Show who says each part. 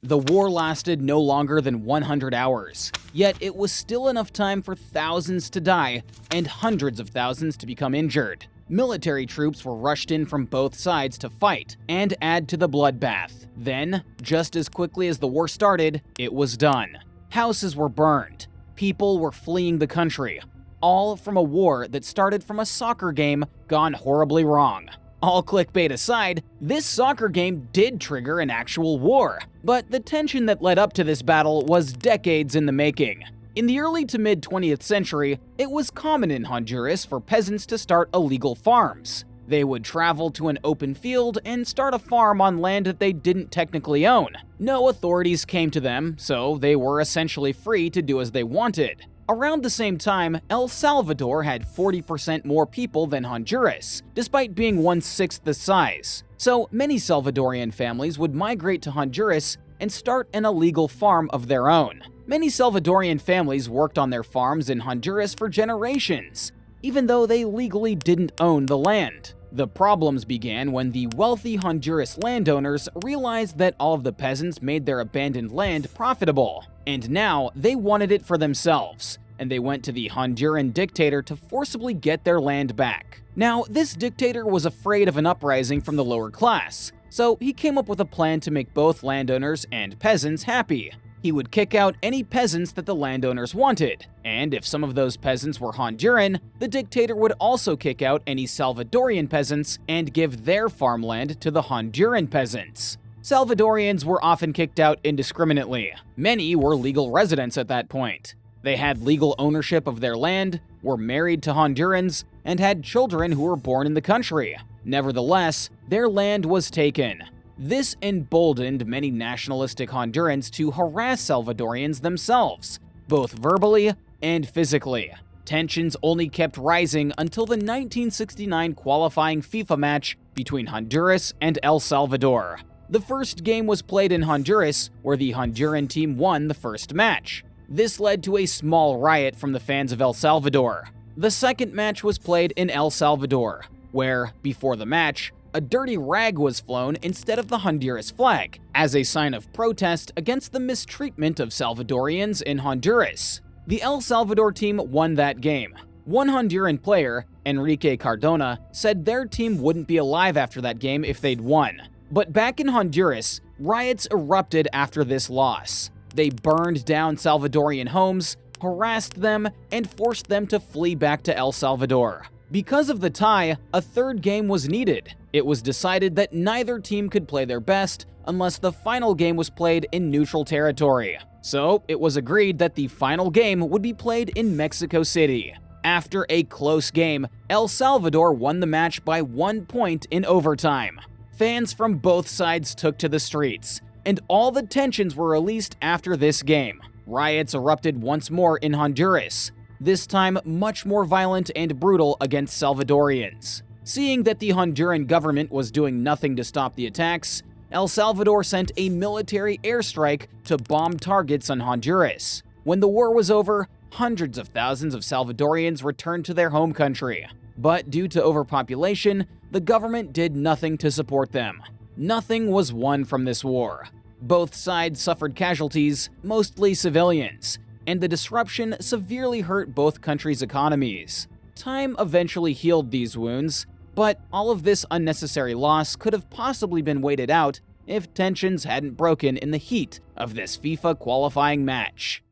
Speaker 1: The war lasted no longer than 100 hours, yet it was still enough time for thousands to die and hundreds of thousands to become injured. Military troops were rushed in from both sides to fight and add to the bloodbath. Then, just as quickly as the war started, it was done. Houses were burned. People were fleeing the country, all from a war that started from a soccer game gone horribly wrong. All clickbait aside, this soccer game did trigger an actual war, but the tension that led up to this battle was decades in the making. In the early to mid-20th century, it was common in Honduras for peasants to start illegal farms. They would travel to an open field and start a farm on land that they didn't technically own. No authorities came to them, so they were essentially free to do as they wanted. Around the same time, El Salvador had 40% more people than Honduras, despite being 1/6 the size. So many Salvadorian families would migrate to Honduras and start an illegal farm of their own. Many Salvadorian families worked on their farms in Honduras for generations, even though they legally didn't own the land. The problems began when the wealthy Honduras landowners realized that all of the peasants made their abandoned land profitable, and now they wanted it for themselves, and they went to the Honduran dictator to forcibly get their land back. Now, this dictator was afraid of an uprising from the lower class, so he came up with a plan to make both landowners and peasants happy. He would kick out any peasants that the landowners wanted, and if some of those peasants were Honduran, the dictator would also kick out any Salvadorian peasants and give their farmland to the Honduran peasants. Salvadorians were often kicked out indiscriminately. Many were legal residents at that point. They had legal ownership of their land, were married to Hondurans, and had children who were born in the country. Nevertheless, their land was taken. This emboldened many nationalistic Hondurans to harass Salvadorians themselves, both verbally and physically. Tensions only kept rising until the 1969 qualifying FIFA match between Honduras and El Salvador. The first game was played in Honduras, where the Honduran team won the first match. This led to a small riot from the fans of El Salvador. The second match was played in El Salvador, where, before the match, a dirty rag was flown instead of the Honduras flag, as a sign of protest against the mistreatment of Salvadorians in Honduras. The El Salvador team won that game. One Honduran player, Enrique Cardona, said their team wouldn't be alive after that game if they'd won. But back in Honduras, riots erupted after this loss. They burned down Salvadorian homes, harassed them, and forced them to flee back to El Salvador. Because of the tie, a third game was needed. It was decided that neither team could play their best unless the final game was played in neutral territory. So it was agreed that the final game would be played in Mexico City. After a close game, El Salvador won the match by 1 point in overtime. Fans from both sides took to the streets, and all the tensions were released after this game. Riots erupted once more in Honduras, this time much more violent and brutal against Salvadorians. Seeing that the Honduran government was doing nothing to stop the attacks, El Salvador sent a military airstrike to bomb targets on Honduras. When the war was over, hundreds of thousands of Salvadorians returned to their home country. But due to overpopulation, the government did nothing to support them. Nothing was won from this war. Both sides suffered casualties, mostly civilians, and the disruption severely hurt both countries' economies. Time eventually healed these wounds, but all of this unnecessary loss could have possibly been waited out if tensions hadn't broken in the heat of this FIFA qualifying match.